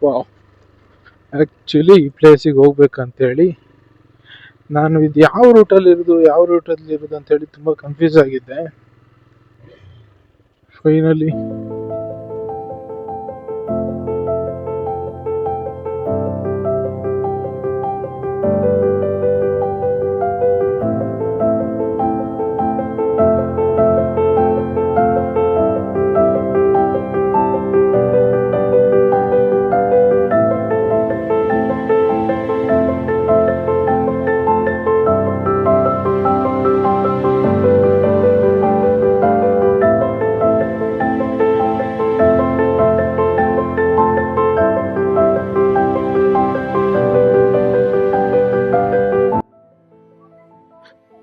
Wow, actually ಈ ಪ್ಲೇಸಿಗೆ ಹೋಗ್ಬೇಕಂತೇಳಿ ನಾನು ಇದು ಯಾವ ರೂಟಲ್ಲಿ ಇರೋದು ಅಂತೇಳಿ ತುಂಬ ಕನ್ಫ್ಯೂಸ್ ಆಗಿದ್ದೆ. ಫೈನಲಿ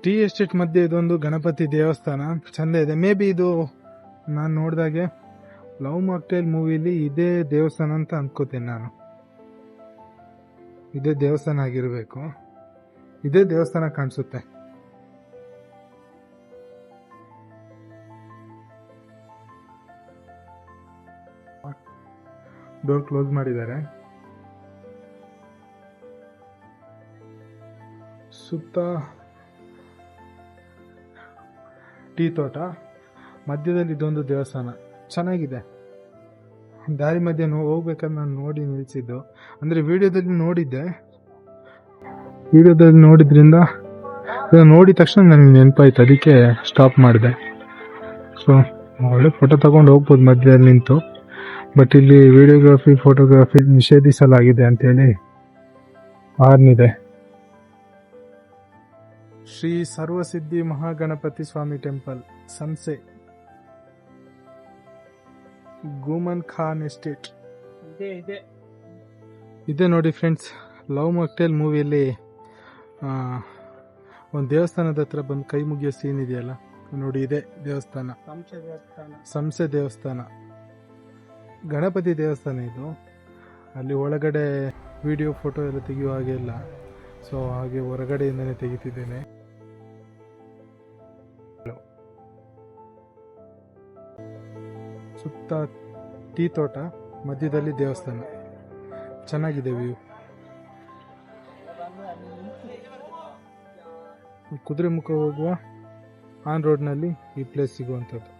ಟೀ ಎಸ್ಟೇಟ್ ಮಧ್ಯೆ ಇದೊಂದು ಗಣಪತಿ ದೇವಸ್ಥಾನ ಚಂದ ಇದೆ. ಮೇ ಬಿ ಇದು ನಾನು ನೋಡಿದಾಗೆ ಲವ್ ಮಾಕ್ಟೇಲ್ ಮೂವಿಲಿ ಇದೇ ದೇವಸ್ಥಾನ ಅಂತ ಅನ್ಕೋತೀನಿ ನಾನು. ಇದೇ ದೇವಸ್ಥಾನ ಆಗಿರಬೇಕು. ಇದೇ ದೇವಸ್ಥಾನ ಕಾಣಿಸುತ್ತೆ. ಡೋರ್ ಕ್ಲೋಸ್ ಮಾಡಿದ್ದಾರೆ. ಸುತ್ತ ಟೀ ತೋಟ, ಮಧ್ಯದಲ್ಲಿ ಇದೊಂದು ದೇವಸ್ಥಾನ ಚೆನ್ನಾಗಿದೆ. ದಾರಿ ಮಧ್ಯೆ ಹೋಗ್ಬೇಕಾದ್ರೆ ನಾನು ನೋಡಿ ನಿಲ್ಸಿದ್ದು, ಅಂದರೆ ವಿಡಿಯೋದಲ್ಲಿ ನೋಡಿದ್ರಿಂದ ನೋಡಿದ ತಕ್ಷಣ ನನಗೆ ನೆನಪಾಯ್ತು, ಅದಕ್ಕೆ ಸ್ಟಾಪ್ ಮಾಡಿದೆ. ಸೊ ಒಳ್ಳೆ ಫೋಟೋ ತಗೊಂಡು ಹೋಗ್ಬೋದು ಮಧ್ಯದಲ್ಲಿ ನಿಂತು. ಬಟ್ ಇಲ್ಲಿ ವಿಡಿಯೋಗ್ರಫಿ ಫೋಟೋಗ್ರಫಿ ನಿಷೇಧಿಸಲಾಗಿದೆ ಅಂತೇಳಿ ಆರ್ನಿದೆ. ಶ್ರೀ ಸರ್ವಸಿದ್ಧಿ ಮಹಾಗಣಪತಿ ಸ್ವಾಮಿ ಟೆಂಪಲ್, ಸಂಸೆ, ಗುಮನ್ ಖಾನ್ ಎಸ್ಟೇಟ್ ಇದೆ ನೋಡಿ ಫ್ರೆಂಡ್ಸ್. ಲವ್ ಮಾಕ್ಟೇಲ್ ಮೂವಿಯಲ್ಲಿ ಒಂದು ದೇವಸ್ಥಾನದ ಹತ್ರ ಬಂದು ಕೈ ಮುಗಿಯೋ ಸೀನ್ ಇದೆಯಲ್ಲ ನೋಡಿ, ಇದೆ ದೇವಸ್ಥಾನ. ಸಂಸೆ ದೇವಸ್ಥಾನ, ಗಣಪತಿ ದೇವಸ್ಥಾನ ಇದು. ಅಲ್ಲಿ ಒಳಗಡೆ ವಿಡಿಯೋ ಫೋಟೋ ಎಲ್ಲ ತೆಗೆಯುವ ಹಾಗೆ ಇಲ್ಲ, ಸೊ ಹಾಗೆ ಹೊರಗಡೆಯಿಂದನೇ ತೆಗಿತಿದ್ದೇನೆ. ಸುತ್ತ ಟೀ ತೋಟ, ಮಧ್ಯದಲ್ಲಿ ದೇವಸ್ಥಾನ, ಚೆನ್ನಾಗಿದೆ ವ್ಯೂ. ಕುದುರೆಮುಖ ಹೋಗುವ ಆನ್ ರೋಡ್ನಲ್ಲಿ ಈ ಪ್ಲೇಸ್ ಸಿಗುವಂಥದ್ದು.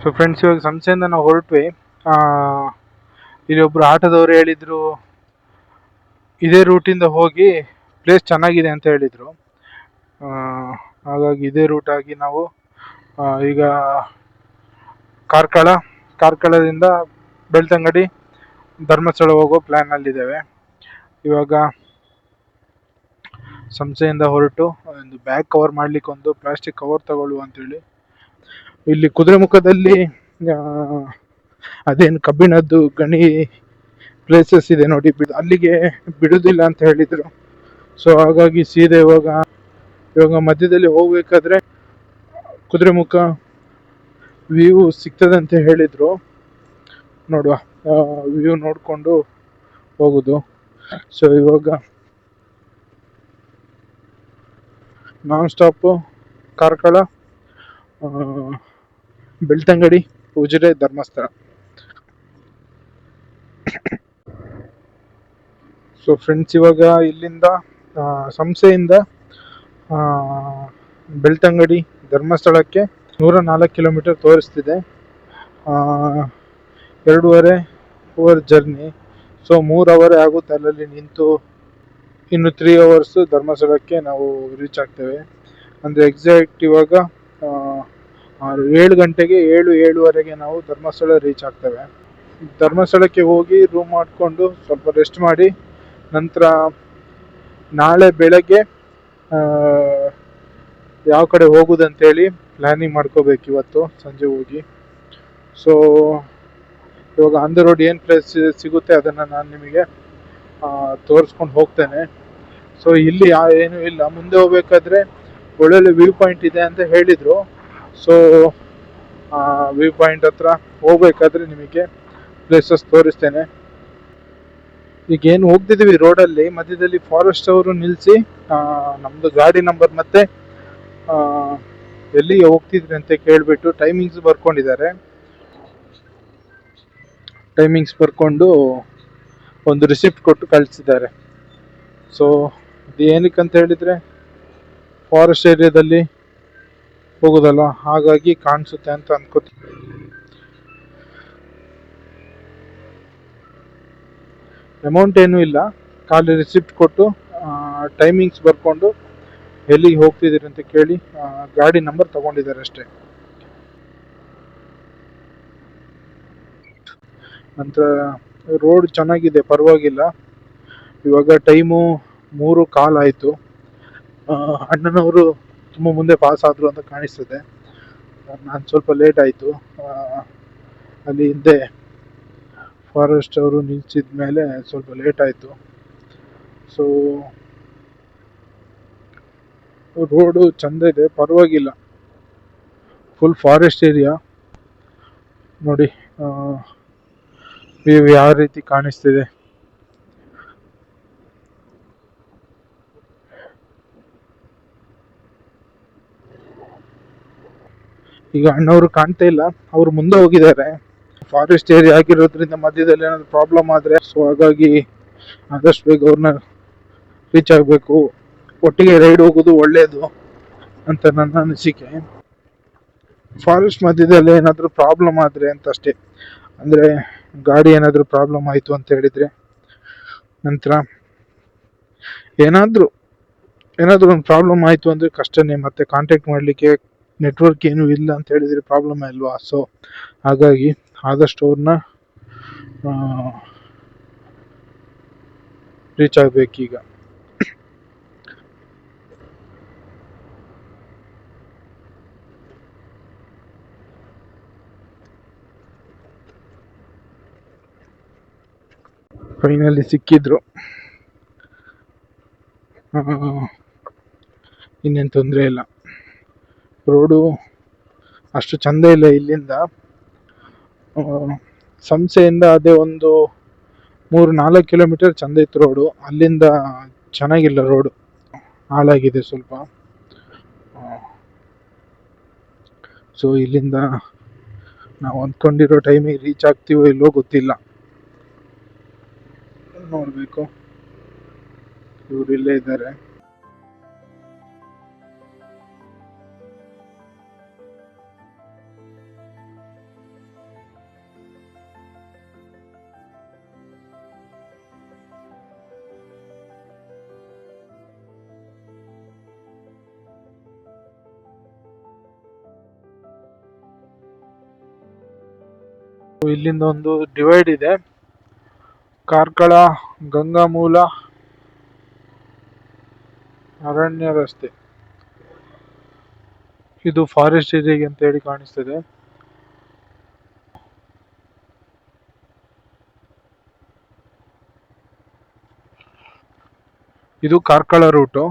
ಸೊ ಫ್ರೆಂಡ್ಸ್, ಇವಾಗ ಸಂಸೆಯಿಂದ ನಾವು ಹೊರಟ್ವಿ. ಇಲ್ಲಿ ಒಬ್ರು ಆಟೋದವರು ಹೇಳಿದ್ರು ಇದೇ ರೂಟಿಂದ ಹೋಗಿ ಪ್ಲೇಸ್ ಚೆನ್ನಾಗಿದೆ ಅಂತ ಹೇಳಿದ್ರು. ಹಾಗಾಗಿ ಇದೇ ರೂಟ್ ಆಗಿ ನಾವು ಈಗ ಕಾರ್ಕಳದಿಂದ ಬೆಳ್ತಂಗಡಿ, ಧರ್ಮಸ್ಥಳ ಹೋಗೋ ಪ್ಲ್ಯಾನಲ್ಲಿದ್ದೇವೆ. ಇವಾಗ ಸಂಸೆಯಿಂದ ಹೊರಟು ಒಂದು ಬ್ಯಾಗ್ ಕವರ್ ಮಾಡ್ಲಿಕ್ಕೆ ಒಂದು ಪ್ಲಾಸ್ಟಿಕ್ ಕವರ್ ತಗೊಳ್ಳುವ ಅಂತೇಳಿ ಇಲ್ಲಿ ಕುದುರೆಮುಖದಲ್ಲಿ ಅದೇನು ಕಬ್ಬಿಣದ್ದು ಗಣಿ ಪ್ಲೇಸಸ್ ಇದೆ ನೋಡಿ, ಅಲ್ಲಿಗೆ ಬಿಡುದಿಲ್ಲ ಅಂತ ಹೇಳಿದ್ರು. ಸೊ ಹಾಗಾಗಿ ಸೀದಾ ಇವಾಗ ಮಧ್ಯದಲ್ಲಿ ಹೋಗ್ಬೇಕಾದ್ರೆ ಕುದುರೆಮುಖ ವ್ಯೂ ಸಿಗ್ತದಂತ ಹೇಳಿದ್ರು. ನೋಡುವ, ವ್ಯೂ ನೋಡಿಕೊಂಡು ಹೋಗುದು. ಸೊ ಇವಾಗ nonstop Karkala, Belthangady, Ujire, Dharmasthala. So friends, ಇವಾಗ ಇಲ್ಲಿಂದ ಸಂಸೆಯಿಂದ ಬೆಳ್ತಂಗಡಿ, ಧರ್ಮಸ್ಥಳಕ್ಕೆ 104 ಕಿಲೋಮೀಟರ್ ತೋರಿಸ್ತಿದೆ. 2.5 ಅವರ್ ಜರ್ನಿ. ಸೊ 3 ಅವರ್ ಆಗುತ್ತೆ ಅಲ್ಲಲ್ಲಿ ನಿಂತು. ಇನ್ನು 3 ಅವರ್ಸ್ ಧರ್ಮಸ್ಥಳಕ್ಕೆ ನಾವು ರೀಚ್ ಆಗ್ತೇವೆ. ಅಂದರೆ ಎಕ್ಸಾಕ್ಟ್ ಇವಾಗ 7 ಗಂಟೆಗೆ 7:07ವರೆಗೆ ನಾವು ಧರ್ಮಸ್ಥಳ ರೀಚ್ ಆಗ್ತೇವೆ. ಧರ್ಮಸ್ಥಳಕ್ಕೆ ಹೋಗಿ ರೂಮ್ ಮಾಡಿಕೊಂಡು ಸ್ವಲ್ಪ ರೆಸ್ಟ್ ಮಾಡಿ, ನಂತರ ನಾಳೆ ಬೆಳಗ್ಗೆ ಯಾವ ಕಡೆ ಹೋಗುದಂತೇಳಿ ಪ್ಲ್ಯಾನಿಂಗ್ ಮಾಡ್ಕೋಬೇಕು ಇವತ್ತು ಸಂಜೆ ಹೋಗಿ. ಸೊ ಇವಾಗ ಆನ್ ದ ರೋಡ್ ಏನು ಪ್ಲೇಸ್ ಸಿಗುತ್ತೆ ಅದನ್ನು ನಾನು ನಿಮಗೆ ತೋರಿಸ್ಕೊಂಡು ಹೋಗ್ತೇನೆ. ಸೊ ಇಲ್ಲಿ ಏನೂ ಇಲ್ಲ, ಮುಂದೆ ಹೋಗ್ಬೇಕಾದ್ರೆ ಒಳ್ಳೊಳ್ಳೆ ವ್ಯೂ ಪಾಯಿಂಟ್ ಇದೆ ಅಂತ ಹೇಳಿದರು. ಸೊ ವ್ಯೂ ಪಾಯಿಂಟ್ ಹತ್ರ ಹೋಗ್ಬೇಕಾದ್ರೆ ನಿಮಗೆ ಪ್ಲೇಸಸ್ ತೋರಿಸ್ತೇನೆ. ಈಗ ಏನು ಹೋಗ್ತಿದ್ದೀವಿ ರೋಡಲ್ಲಿ, ಮಧ್ಯದಲ್ಲಿ ಫಾರೆಸ್ಟ್ ಅವರು ನಿಲ್ಲಿಸಿ ನಮ್ಮದು ಗಾಡಿ ನಂಬರ್ ಮತ್ತು ಎಲ್ಲಿಗೆ ಹೋಗ್ತಿದ್ರಿ ಅಂತ ಕೇಳಿಬಿಟ್ಟು ಟೈಮಿಂಗ್ಸ್ ಬರ್ಕೊಂಡಿದ್ದಾರೆ. ಟೈಮಿಂಗ್ಸ್ ಬರ್ಕೊಂಡು ಒಂದು ರಿಸಿಪ್ಟ್ ಕೊಟ್ಟು ಕಳಿಸಿದ್ದಾರೆ. ಸೊ ಇದು ಏನಕ್ಕೆ ಅಂತ ಹೇಳಿದರೆ ಫಾರೆಸ್ಟ್ ಏರಿಯಾದಲ್ಲಿ ಹೋಗೋದಲ್ಲ, ಹಾಗಾಗಿ ಕಾಣಿಸುತ್ತೆ ಅಂತ ಅನ್ಕೋತೀನಿ. ಅಮೌಂಟ್ ಏನೂ ಇಲ್ಲ, ಖಾಲಿ ರಿಸಿಪ್ಟ್ ಕೊಟ್ಟು ಟೈಮಿಂಗ್ಸ್ ಬರ್ಕೊಂಡು ಎಲ್ಲಿಗೆ ಹೋಗ್ತಿದ್ದೀರಿ ಅಂತ ಕೇಳಿ ಗಾಡಿ ನಂಬರ್ ತಗೊಂಡಿದ್ದಾರೆ ಅಷ್ಟೇ. ನಂತರ ರೋಡ್ ಚೆನ್ನಾಗಿದೆ, ಪರವಾಗಿಲ್ಲ. ಇವಾಗ ಟೈಮು 3:15 ಆಯಿತು. ಅಣ್ಣನವರು ತುಂಬ ಮುಂದೆ ಪಾಸ್ ಆದರು ಅಂತ ಕಾಣಿಸ್ತದೆ. ನಾನು ಸ್ವಲ್ಪ ಲೇಟ್ ಆಯಿತು. ಅಲ್ಲಿ ಹಿಂದೆ ಫಾರೆಸ್ಟ್ ಅವರು ನಿಲ್ಸಿದ ಮೇಲೆ ಸ್ವಲ್ಪ ಲೇಟ್ ಆಯಿತು. ಸೊ ರೋಡು ಚೆಂದ ಇದೆ, ಪರವಾಗಿಲ್ಲ. ಫುಲ್ ಫಾರೆಸ್ಟ್ ಏರಿಯಾ ನೋಡಿ ಯಾವ ರೀತಿ ಕಾಣಿಸ್ತಿದೆ. ಈಗ ಅಣ್ಣವರು ಕಾಣ್ತಾ ಇಲ್ಲ, ಅವರು ಮುಂದೆ ಹೋಗಿದ್ದಾರೆ. ಫಾರೆಸ್ಟ್ ಏರಿಯಾ ಆಗಿರೋದ್ರಿಂದ ಮಧ್ಯದಲ್ಲಿ ಏನಾದ್ರು ಪ್ರಾಬ್ಲಮ್ ಆದರೆ, ಸೊ ಹಾಗಾಗಿ ಆದಷ್ಟು ಬೇಗ ಅವ್ರನ್ನ ರೀಚ್ ಆಗಬೇಕು. ಒಟ್ಟಿಗೆ ರೈಡ್ ಹೋಗೋದು ಒಳ್ಳೆಯದು ಅಂತ ನನ್ನ ಅನಿಸಿಕೆ. ಫಾರೆಸ್ಟ್ ಮಧ್ಯದಲ್ಲಿ ಏನಾದರೂ ಪ್ರಾಬ್ಲಮ್ ಆದರೆ ಅಂತ ಅಷ್ಟೇ. ಅಂದರೆ ಗಾಡಿ ಏನಾದರೂ ಪ್ರಾಬ್ಲಮ್ ಆಯಿತು ಅಂತ ಹೇಳಿದರೆ, ನಂತರ ಏನಾದರೂ ಒಂದು ಪ್ರಾಬ್ಲಮ್ ಆಯಿತು ಅಂದರೆ ಕಷ್ಟನೇ. ಮತ್ತೆ ಕಾಂಟ್ಯಾಕ್ಟ್ ಮಾಡಲಿಕ್ಕೆ ನೆಟ್ವರ್ಕ್ ಏನೂ ಇಲ್ಲ ಅಂತ ಹೇಳಿದರೆ ಪ್ರಾಬ್ಲಮ್ ಅಲ್ವಾ. ಸೊ ಹಾಗಾಗಿ ಆದಷ್ಟು ಅವ್ರನ್ನ ರೀಚ್ ಆಗಬೇಕೀಗ. ಫೈನಲಿ ಸಿಕ್ಕಿದ್ರು. ಇನ್ನೇನು ತೊಂದರೆ ಇಲ್ಲ. ರೋಡು ಅಷ್ಟು ಚಂದ ಇಲ್ಲ ಇಲ್ಲಿಂದ. ಸಂಸೆಯಿಂದ ಅದೇ ಒಂದು 3-4 ಕಿಲೋಮೀಟರ್ ಚಂದ ಇತ್ತು ರೋಡು. ಅಲ್ಲಿಂದ ಚೆನ್ನಾಗಿಲ್ಲ, ರೋಡು ಹಾಳಾಗಿದೆ ಸ್ವಲ್ಪ. ಸೊ ಇಲ್ಲಿಂದ ನಾವು ಅಂದ್ಕೊಂಡಿರೋ ಟೈಮಿಗೆ ರೀಚ್ ಆಗ್ತೀವೋ ಇಲ್ಲೋ ಗೊತ್ತಿಲ್ಲ, ನೋಡಬೇಕು. ಇವರು ಇಲ್ಲೇ ಇದ್ದಾರೆ. ಇಲ್ಲಿಂದ ಒಂದು ಡಿವೈಡ್ ಇದೆ, ಕಾರ್ಕಳ ಗಂಗಾಮೂಲ ಅರಣ್ಯ ರಸ್ತೆ. ಇದು ಫಾರೆಸ್ಟ್ ಏರಿಯಾಗೆ ಅಂತ ಹೇಳಿ ಕಾಣಿಸ್ತದೆ. ಇದು ಕಾರ್ಕಳ ರೂಟು.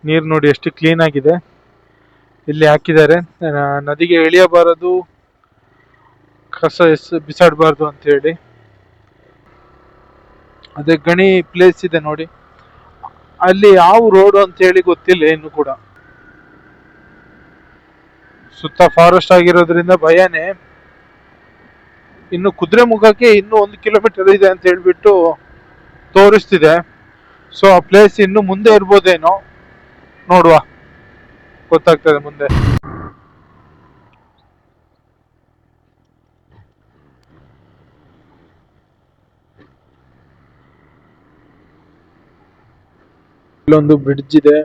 ನೀರು ನೋಡಿ ಎಷ್ಟು ಕ್ಲೀನ್ ಆಗಿದೆ. ಇಲ್ಲಿ ಹಾಕಿದ್ದಾರೆ ನದಿಗೆ ಇಳಿಯಬಾರದು, ಕಸ ಬಿಸಾಡಬಾರ್ದು ಅಂತ ಹೇಳಿ. ಅದೇ ಗಣಿ ಪ್ಲೇಸ್ ಇದೆ ನೋಡಿ, ಅಲ್ಲಿ ಯಾವ ರೋಡು ಅಂತ ಹೇಳಿ ಗೊತ್ತಿಲ್ಲ ಇನ್ನು ಕೂಡ. ಸುತ್ತ ಫಾರೆಸ್ಟ್ ಆಗಿರೋದ್ರಿಂದ ಭಯನೇ. ಇನ್ನು ಕುದುರೆಮುಖಕ್ಕೆ ಇನ್ನೂ 1 ಕಿಲೋಮೀಟರ್ ಇದೆ ಅಂತ ಹೇಳ್ಬಿಟ್ಟು ತೋರಿಸ್ತಿದೆ. ಸೊ ಆ ಪ್ಲೇಸ್ ಇನ್ನು ಮುಂದೆ ಇರ್ಬೋದೇನೋ, ನೋಡುವ, ಗೊತ್ತಾಗ್ತದೆ ಮುಂದೆ. ಇಲ್ಲೊಂದು ಬ್ರಿಡ್ಜ್ ಇದೆ.